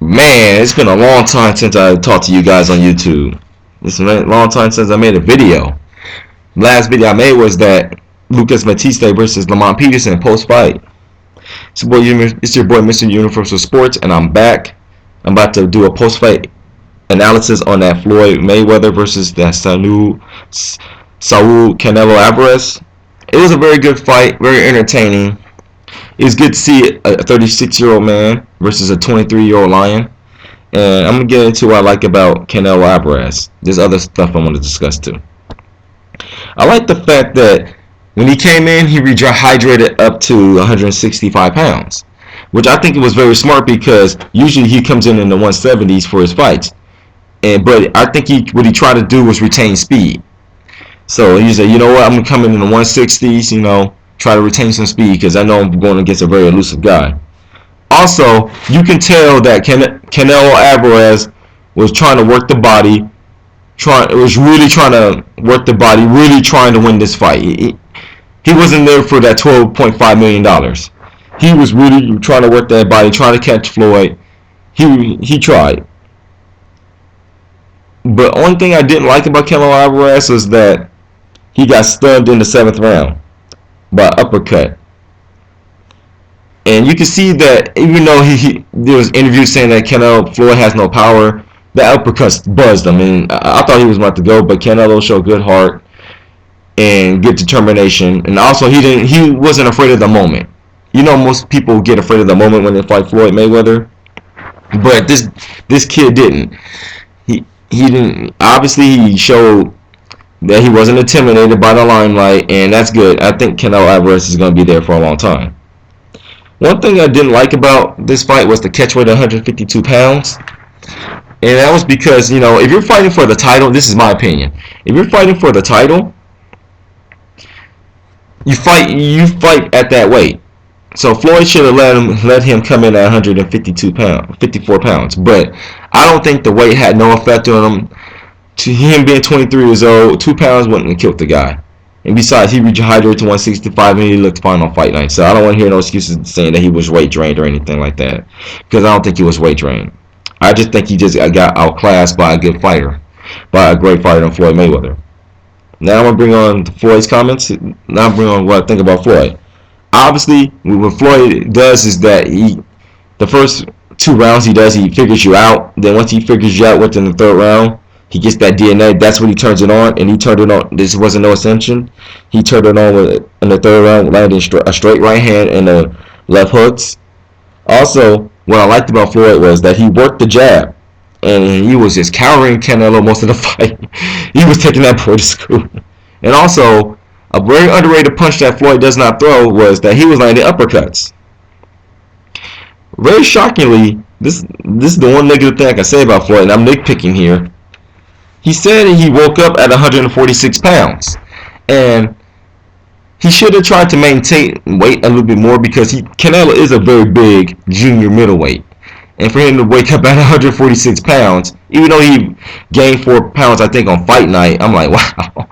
Man, it's been a long time since I talked to you guys on YouTube. It's been a long time since I made a video. Last video I made was that Lucas Matiste versus Lamont Peterson post-fight. It's your boy Mr. Universal Sports, and I'm back. I'm about to do a post-fight analysis on that Floyd Mayweather versus that Saul Canelo Alvarez. It was a very good fight, very entertaining. It was good to see a 36-year-old man versus a 23-year-old lion. And I'm going to get into what I like about Canelo Alvarez. There's other stuff I want to discuss too. I like the fact that when he came in, he rehydrated up to 165 pounds, which I think it was very smart because usually he comes in the 170s for his fights. But I think what he tried to do was retain speed. So he said, you know what, I'm going to come in the 160s, try to retain some speed because I know I'm going against a very elusive guy. Also, you can tell that Canelo Alvarez was trying to work the body, really trying to win this fight. He wasn't there for that $12.5 million. He was really trying to work that body, trying to catch Floyd. He tried. But only thing I didn't like about Canelo Alvarez was that he got stunned in the 7th round by uppercut. And you can see that even though there was interviews saying that Floyd has no power, the uppercuts buzzed him. And I thought he was about to go, but Canelo showed good heart and good determination. And also he wasn't afraid of the moment. Most people get afraid of the moment when they fight Floyd Mayweather, but this kid didn't. He didn't. Obviously, he showed that he wasn't intimidated by the limelight, and that's good. I think Canelo Alvarez is going to be there for a long time. One thing I didn't like about this fight was the catch weight of 152 pounds. And that was because, if you're fighting for the title, this is my opinion. If you're fighting for the title, you fight at that weight. So Floyd should have let him come in at 54 pounds. But I don't think the weight had no effect on him. To him being 23 years old, 2 pounds wouldn't have killed the guy. And besides, he rehydrated to 165 and he looked fine on fight night. So I don't want to hear no excuses saying that he was weight drained or anything like that. Because I don't think he was weight drained. I just think he just got outclassed by a good fighter. By a great fighter in Floyd Mayweather. Now I'm going to bring on Floyd's comments. Now I'm bring on what I think about Floyd. Obviously, what Floyd does is that the first 2 rounds he figures you out. Then once he figures you out within the 3rd round, he gets that DNA. That's when he turns it on, and he turned it on. This wasn't no ascension. He turned it on in the 3rd round, landing a straight right hand and the left hooks. Also, what I liked about Floyd was that he worked the jab, and he was just countering Canelo most of the fight. He was taking that boy to school. And also, a very underrated punch that Floyd does not throw was that he was landing uppercuts. Very shockingly, this is the one negative thing I can say about Floyd, and I'm nitpicking here. He said he woke up at 146 pounds, and he should have tried to maintain weight a little bit more because Canelo is a very big junior middleweight. And for him to wake up at 146 pounds, even though he gained 4 pounds, I think, on fight night, I'm like, wow.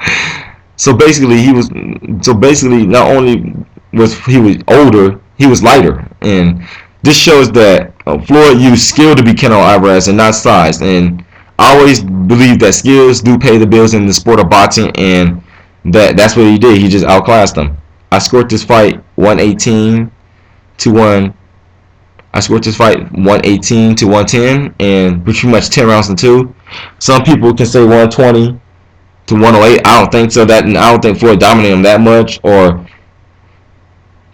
So basically, not only was he older, he was lighter. And this shows that Floyd used skill to beat Canelo Alvarez and not size. And I always believe that skills do pay the bills in the sport of boxing, and that's what he did. He just outclassed them. I scored this fight 118 to 1. I scored this fight 118 to 110, and pretty much 10 rounds in 2. Some people can say 120 to 108. I don't think so. I don't think Floyd dominated him that much. Or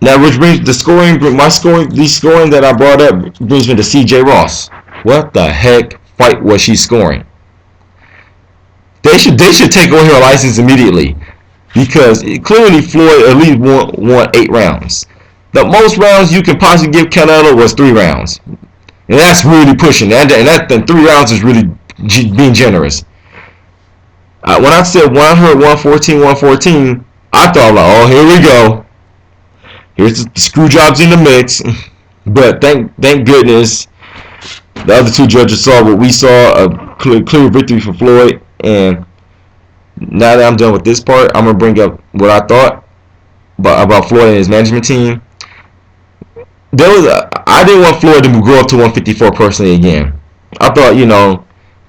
now, which brings the scoring that I brought up brings me to C.J. Ross. What the heck fight was she scoring? They should take away her license immediately, because clearly Floyd at least won 8 rounds. The most rounds you can possibly give Canelo was 3 rounds, and that's really pushing. And 3 rounds is really being generous. When I heard 114, I thought, like, oh, here we go. Here's the screw jobs in the mix. But thank goodness the other 2 judges saw what we saw, a clear victory for Floyd. And now that I'm done with this part, I'm going to bring up what I thought about Floyd and his management team. I didn't want Floyd to grow up to 154 personally again. I thought,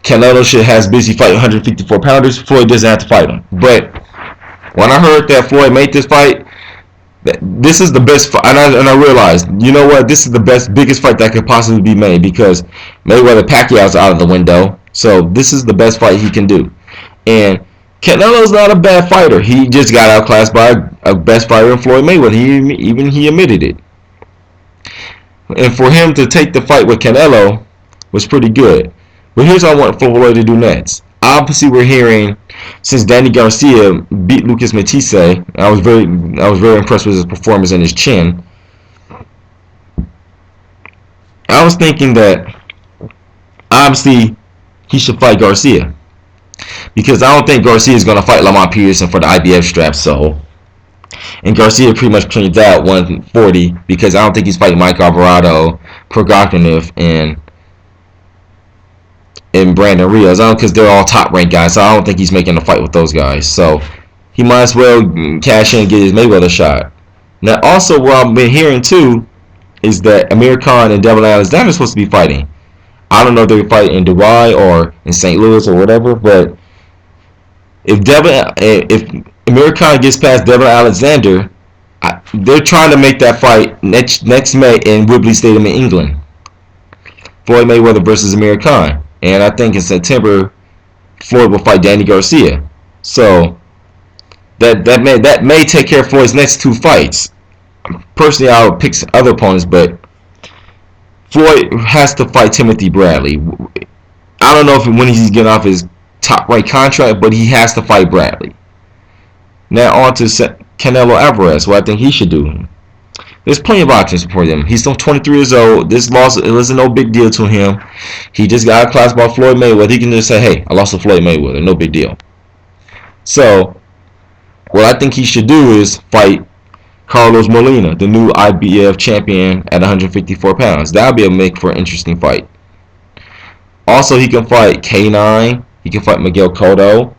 Canelo should has busy fighting 154 pounders. Floyd doesn't have to fight him. But when I heard that Floyd made this fight, this is the best fight, and I realized, you know what, this is the biggest fight that could possibly be made, because Mayweather-Pacquiao's out of the window. So this is the best fight he can do. And Canelo's not a bad fighter. He just got outclassed by a best fighter in Floyd Mayweather. He admitted it. And for him to take the fight with Canelo was pretty good. But here's what I want Floyd to do next. Obviously, we're hearing, since Danny Garcia beat Lucas Matisse, I was very impressed with his performance and his chin. I was thinking that obviously he should fight Garcia, because I don't think Garcia is going to fight Lamont Peterson for the IBF strap. So, and Garcia pretty much cleans out 140, because I don't think he's fighting Mike Alvarado, Progogniv, and Brandon Rios. Because they're all top ranked guys, so I don't think he's making a fight with those guys. So he might as well cash in and get his Mayweather shot. Now, also, what I've been hearing too is that Amir Khan and Devin Alexander are supposed to be fighting. I don't know if they're fighting in Dubai or in St. Louis or whatever, but if Amir Khan gets past Devin Alexander, they're trying to make that fight next May in Wembley Stadium in England. Floyd Mayweather versus Amir Khan. And I think in September, Floyd will fight Danny Garcia. So that may take care of Floyd's next two fights. Personally, I would pick other opponents, but Floyd has to fight Timothy Bradley. I don't know if when he's getting off his top right contract, but he has to fight Bradley. Now on to Canelo Alvarez, what I think he should do. There's plenty of options for him. He's still 23 years old. This loss, it was no big deal to him. He just got outclassed by Floyd Mayweather. He can just say, hey, I lost to Floyd Mayweather. No big deal. So, what I think he should do is fight Carlos Molina, the new IBF champion at 154 pounds. That would be a make for an interesting fight. Also, he can fight K9. He can fight Miguel Cotto.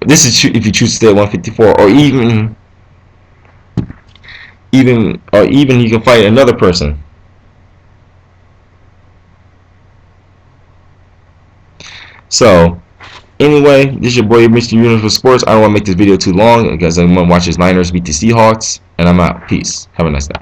This is if you choose to stay at 154, or even he can fight another person. So, anyway, this is your boy Mr. Universe Sports. I don't want to make this video too long because I want to watch his Niners beat the Seahawks, and I'm out. Peace. Have a nice day.